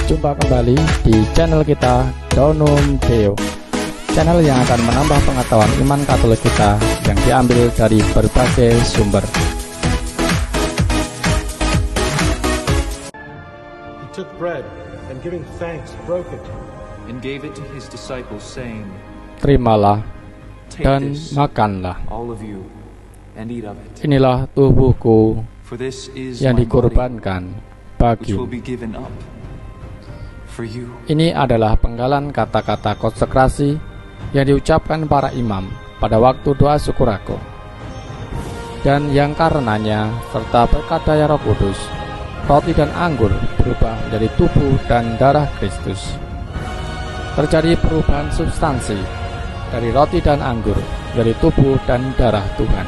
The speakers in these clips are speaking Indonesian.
Jumpa kembali di channel kita Daunum Deo, channel yang akan menambah pengetahuan iman Katolik kita yang diambil dari berbagai sumber. He took bread and giving thanks broke it and gave it to his disciples, saying, Terimalah Take dan this, makanlah. all of you, and eat of it. Inilah tubuhku For this is yang my body, dikorbankan which bagi. will be given up for you. Ini adalah penggalan kata-kata konsekrasi yang diucapkan para imam pada waktu doa syukur aku, dan yang karenanya serta berkat daya Roh Kudus, roti dan anggur berubah menjadi tubuh dan darah Kristus. Terjadi perubahan substansi dari roti dan anggur menjadi tubuh dan darah Tuhan.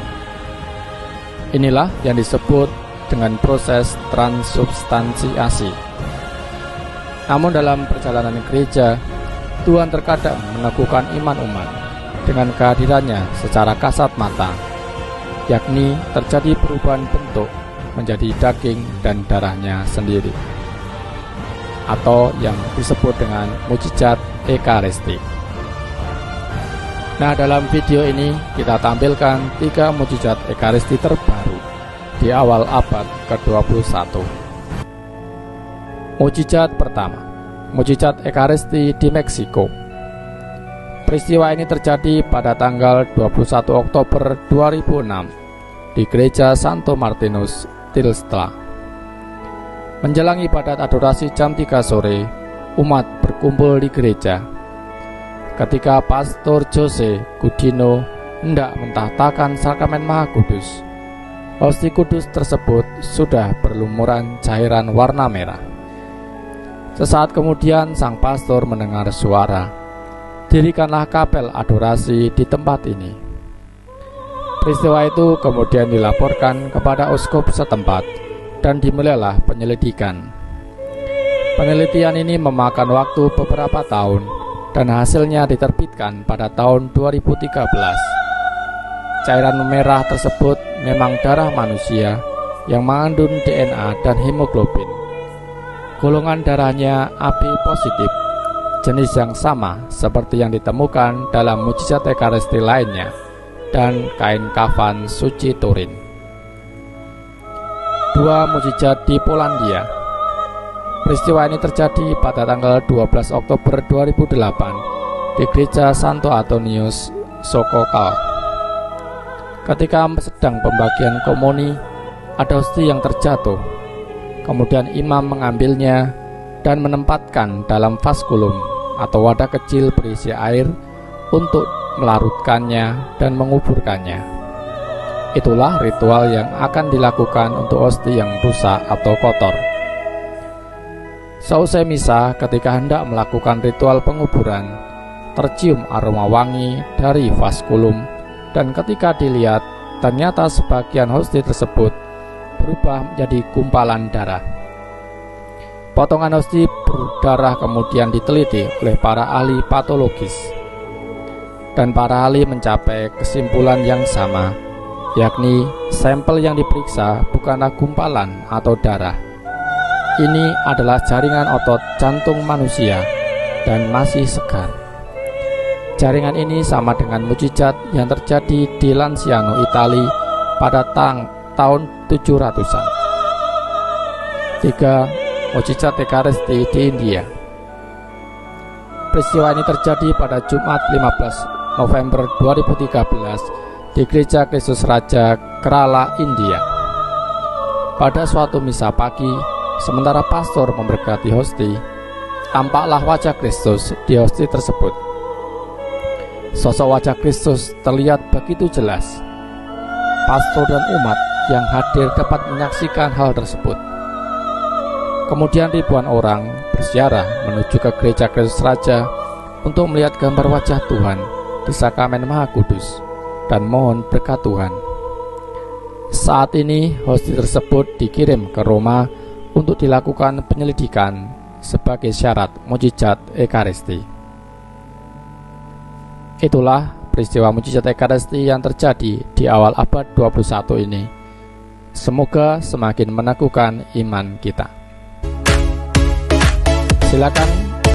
Inilah yang disebut dengan proses transubstansiasi. Namun dalam perjalanan gereja, Tuhan terkadang meneguhkan iman umat dengan kehadirannya secara kasat mata, yakni terjadi perubahan bentuk menjadi daging dan darahnya sendiri, atau yang disebut dengan mukjizat Ekaristi. Nah, dalam video ini kita tampilkan 3 mukjizat Ekaristi terbaru di awal abad ke-21. Mukjizat pertama, mukjizat Ekaristi di Meksiko. Peristiwa ini terjadi pada tanggal 21 Oktober 2006 di Gereja Santo Martinus, Tlalpan. Menjelang ibadat adorasi jam 3 sore, umat berkumpul di gereja. Ketika Pastor Jose Gudino hendak mentahtakan sakramen Maha Kudus, hosti kudus tersebut sudah berlumuran cairan warna merah. Sesaat kemudian sang pastor mendengar suara, "Dirikanlah kapel adorasi di tempat ini." Peristiwa itu kemudian dilaporkan kepada uskup setempat dan dimulailah penyelidikan. Penelitian ini memakan waktu beberapa tahun dan hasilnya diterbitkan pada tahun 2013. Cairan merah tersebut memang darah manusia yang mengandung DNA dan hemoglobin. Golongan darahnya AB positif, jenis yang sama seperti yang ditemukan dalam mukjizat Ekaristi lainnya dan kain kafan suci Turin. 2 mukjizat di Polandia. Peristiwa ini terjadi pada tanggal 12 Oktober 2008 di Gereja Santo Antonius, Sokokal. Ketika sedang pembagian komuni, ada hosti yang terjatuh. Kemudian imam mengambilnya dan menempatkan dalam vaskulum atau wadah kecil berisi air untuk melarutkannya dan menguburkannya. Itulah ritual yang akan dilakukan untuk hosti yang rusak atau kotor. Seusai misa, ketika hendak melakukan ritual penguburan, tercium aroma wangi dari vaskulum, dan ketika dilihat, ternyata sebagian hosti tersebut berubah menjadi gumpalan darah. Potongan hosti berdarah kemudian diteliti oleh para ahli patologis, dan para ahli mencapai kesimpulan yang sama, yakni sampel yang diperiksa bukanlah gumpalan atau darah. Ini adalah jaringan otot jantung manusia dan masih segar. Jaringan ini sama dengan mukjizat yang terjadi di Lanciano, Italia pada tahun 700-an. 3. Mukjizat Ekaristi di India. Peristiwa ini terjadi pada Jumat 15 November 2013 di Gereja Kristus Raja, Kerala, India. Pada suatu misa pagi, sementara pastor memberkati hosti, tampaklah wajah Kristus di hosti tersebut. Sosok wajah Kristus terlihat begitu jelas. Pastor dan umat yang hadir dapat menyaksikan hal tersebut. Kemudian ribuan orang berziarah menuju ke Gereja Kristus Raja untuk melihat gambar wajah Tuhan di sakramen Maha Kudus dan mohon berkat Tuhan. Saat ini hosti tersebut dikirim ke Roma untuk dilakukan penyelidikan sebagai syarat mukjizat Ekaristi. Itulah peristiwa mukjizat Ekaristi yang terjadi di awal abad 21 ini. Semoga semakin meneguhkan iman kita. Silakan